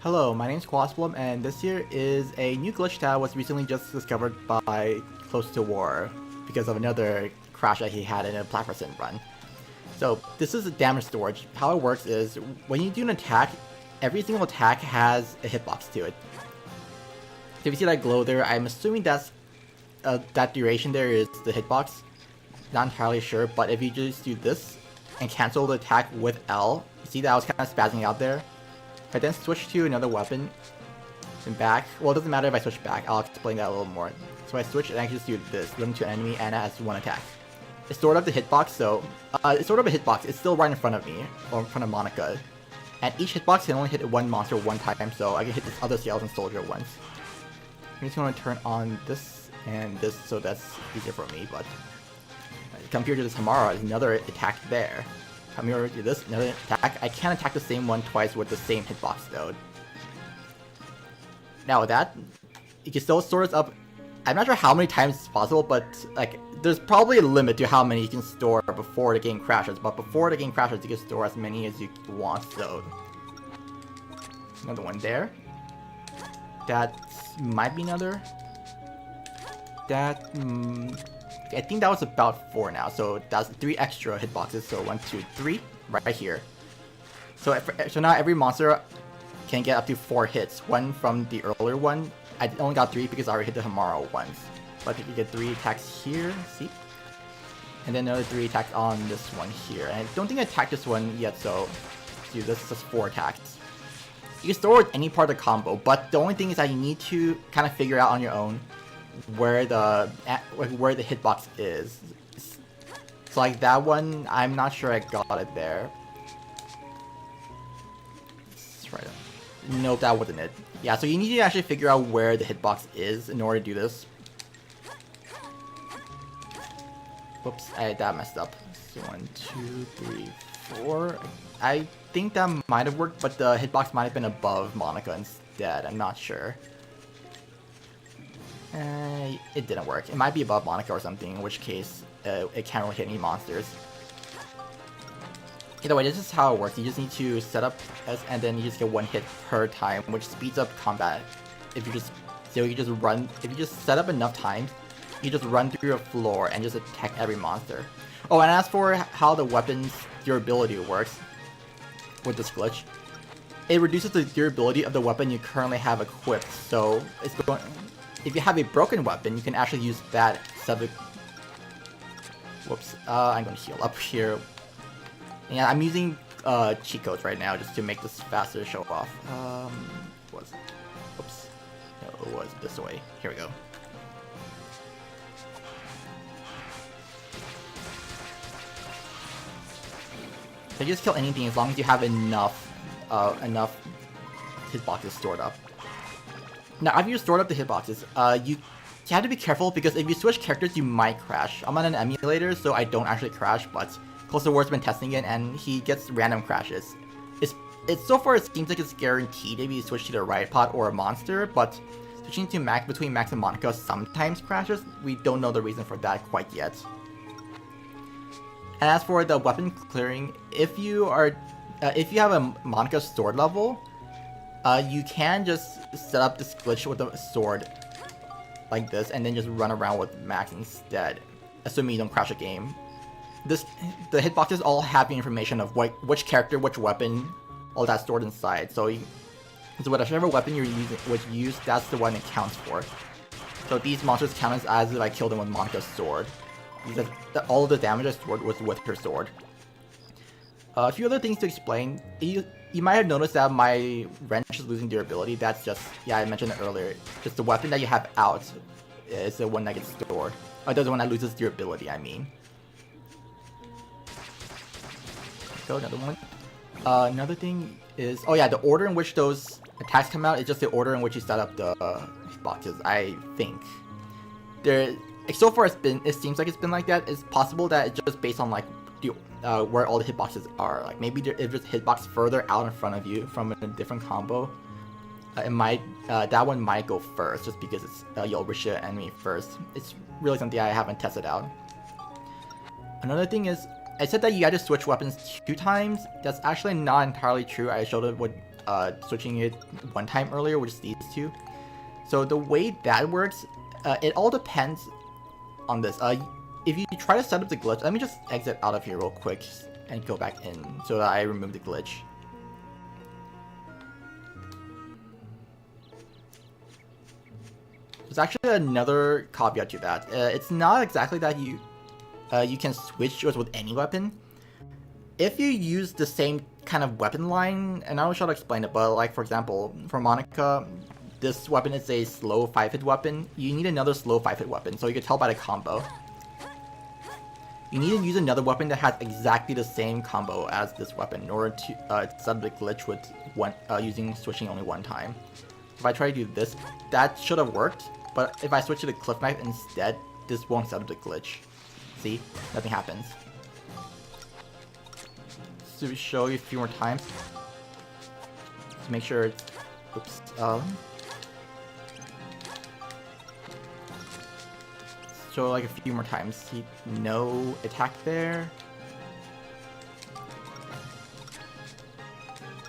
Hello, my name is Qazplm, and this here is a new glitch that was recently just discovered by Closetowar because of another crash that he had in a platform run. So this is a damage storage. How it works is when you do an attack, every single attack has a hitbox to it. So if you see that glow there, I'm assuming that's that duration there is the hitbox. Not entirely sure, but if you just do this and cancel the attack with L, you see that I was kind of spazzing out there. If I then switch to another weapon and back, well, it doesn't matter if I switch back, I'll explain that a little more. So I switch and I can just do this, run to an enemy and as one attack. It's stored up the hitbox, so it's stored up a hitbox, it's still right in front of me, or in front of Monica. And each hitbox can only hit one monster one time, so I can hit this other skeleton soldier once. I'm just going to turn on this and this, so that's easier for me, but come here to this Hamara, there's another attack there. Come here to this, another attack. I can't attack the same one twice with the same hitbox though. Now with that, you can still store this up. I'm not sure how many times it's possible, but like there's probably a limit to how many you can store before the game crashes. But before the game crashes, you can store as many as you want. So another one there. That might be another. That. I think that was about 4 now, so that's 3 extra hitboxes, so 1, 2, 3, right here. So now every monster can get up to 4 hits. One from the earlier one, I only got 3 because I already hit the Hamara once. But you get 3 attacks here, see? And then another 3 attacks on this one here. And I don't think I attacked this one yet, so dude, this is just 4 attacks. You can store with any part of the combo, but the only thing is that you need to kind of figure out on your own where the hitbox is. So like that one, I'm not sure I got it there. Let's try to... Nope, that wasn't it. Yeah, so you need to actually figure out where the hitbox is in order to do this. Whoops, that messed up. So 1, 2, 3, 4. I think that might have worked, but the hitbox might have been above Monica instead. I'm not sure. It didn't work. It might be above Monica or something, in which case it can't really hit any monsters. Either way, this is how it works. You just need to set up and then you just get 1 hit per time, which speeds up combat. If you just set up enough times, you just run through a floor and just attack every monster. Oh, and as for how the weapon's durability works with this glitch, it reduces the durability of the weapon you currently have equipped. So it's going. If you have a broken weapon, you can actually use that Whoops, I'm going to heal up here. Yeah, I'm using cheat codes right now just to make this faster to show off. Whoops. No, it was this way. Here we go. So you just kill anything as long as you have enough hitboxes stored up. Now, after you stored up the hitboxes, you have to be careful because if you switch characters, you might crash. I'm on an emulator, so I don't actually crash, but Closetowar has been testing it, and he gets random crashes. So far, it seems like it's guaranteed if you switch to the right pot or a monster, but switching to between Max and Monica sometimes crashes. We don't know the reason for that quite yet. And as for the weapon clearing, if you have a Monica sword level, you can just set up this glitch with a sword like this and then just run around with Max instead, assuming you don't crash a game. The hitboxes all have the information of which character, which weapon, all that stored inside. So whatever weapon you're using, that's the one it counts for. So these monsters count as if I killed them with Monica's sword. Because all of the damage I stored was with her sword. A few other things to explain. You might have noticed that my wrench is losing durability. That's just, yeah, I mentioned it earlier. Just the weapon that you have out is the one that gets stored. Or the one that loses durability, I mean. So another one. Another thing is, oh yeah, the order in which those attacks come out is just the order in which you set up the boxes, I think. So far it seems like it's been like that. It's possible that it's just based on like where all the hitboxes are. Like maybe if there's a hitbox further out in front of you from a different combo, that one might go first just because you'll reach the enemy first. It's really something I haven't tested out. Another thing is, I said that you had to switch weapons 2 times. That's actually not entirely true. I showed it with switching it one time earlier, which is these two. So the way that works, it all depends on this. If you try to set up the glitch, let me just exit out of here real quick and go back in so that I remove the glitch. There's actually another caveat to that. It's not exactly that you can switch yours with any weapon. If you use the same kind of weapon line, and I will try to explain it, but like for example, for Monica, this weapon is a slow 5-hit weapon. You need another slow 5-hit weapon, so you can tell by the combo. You need to use another weapon that has exactly the same combo as this weapon in order to set up the glitch with switching only one time. If I try to do this, that should have worked, but if I switch to the cliff knife instead, this won't set up the glitch. See? Nothing happens. To show you a few more times. To make sure it's... Oops. Show like a few more times. See, no attack there.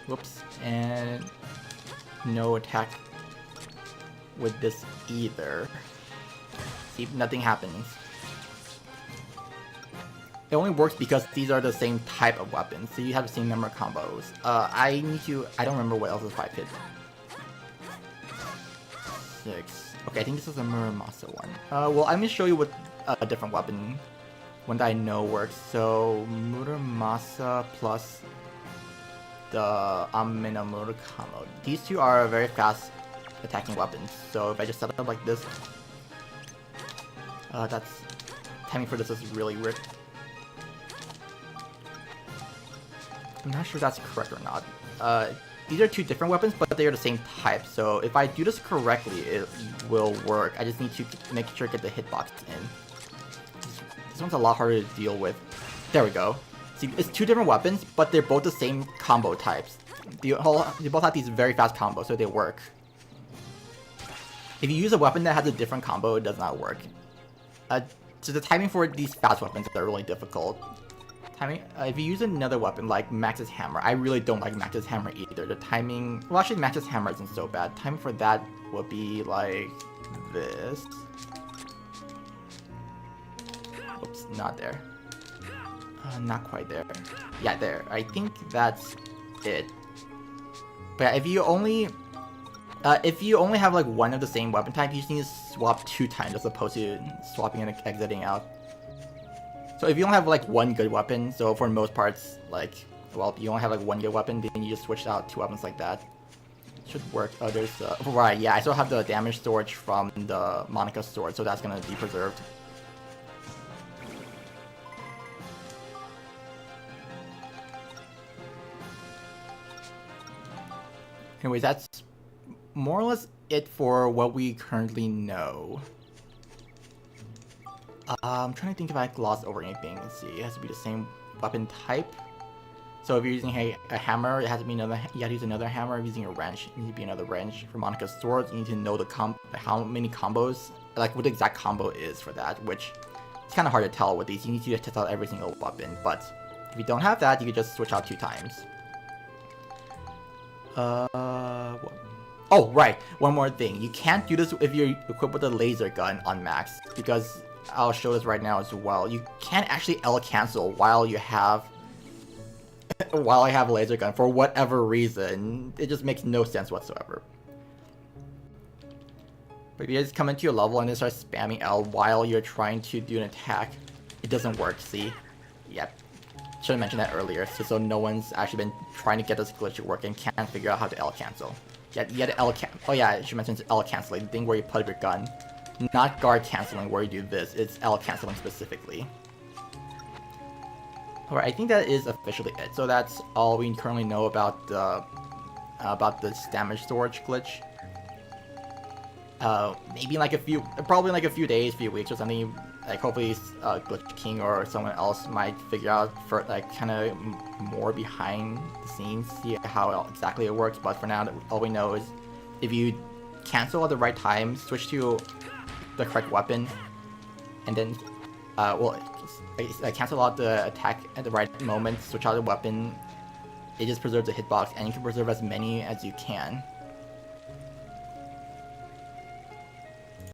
Whoops. And no attack with this either. See, nothing happens. It only works because these are the same type of weapons, so you have the same number of combos. I don't remember what else is 5-hit. 6. Okay, I think this is a Muramasa one. Well, I'm gonna show you what a different weapon, one that I know works. So, Muramasa plus the Amenamura combo. These two are very fast attacking weapons, so if I just set it up like this, that's... timing for this is really weird. I'm not sure if that's correct or not. These are two different weapons, but they are the same type, so if I do this correctly, it will work. I just need to make sure to get the hitbox in. This one's a lot harder to deal with. There we go. See, it's two different weapons, but they're both the same combo types. They both have these very fast combos, so they work. If you use a weapon that has a different combo, it does not work. So the timing for these fast weapons are really difficult. If you use another weapon like Max's Hammer, I really don't like Max's Hammer either. The timing... Well, actually, Max's Hammer isn't so bad. Timing for that would be like this. Oops, not there. Not quite there. Yeah, there. I think that's it. But yeah, if you only have like one of the same weapon type, you just need to swap 2 times as opposed to swapping and exiting out. So if you only have like one good weapon, so for most parts, like, well, if you only have like one good weapon, then you just switch out 2 weapons like that. Should work. Oh, there's right, yeah, I still have the damage storage from the Monica sword, so that's gonna be preserved. Anyways, that's more or less it for what we currently know. I'm trying to think if I glossed over anything. Let's see, it has to be the same weapon type. So if you're using a hammer, it has to be another. You have to use another hammer. If you're using a wrench, it needs to be another wrench. For Monica's sword, you need to know how many combos, like what the exact combo is for that, which it's kind of hard to tell with these. You need to test out every single weapon, but if you don't have that, you can just switch out 2 times. Oh, right. One more thing. You can't do this if you're equipped with a laser gun on max, because I'll show this right now as well. You can't actually L cancel while you have I have a laser gun for whatever reason. It just makes no sense whatsoever. But if you just come into your level and then start spamming L while you're trying to do an attack, it doesn't work, see? Yep. Should have mentioned that earlier, so no one's actually been trying to get this glitch to work and can't figure out how to L cancel. You had L cancel. Oh yeah, I should mention L canceling, the thing where you put up your gun. Not guard canceling where you do this, it's L canceling specifically. Alright, I think that is officially it. So that's all we currently know about this damage storage glitch. Maybe like probably like a few days, few weeks or something. Like hopefully Glitch King or someone else might figure out for like kind of more behind the scenes, see how exactly it works. But for now, all we know is if you cancel at the right time, switch to the correct weapon, and then cancel out the attack at the right moment, switch out the weapon, it just preserves a hitbox, and you can preserve as many as you can.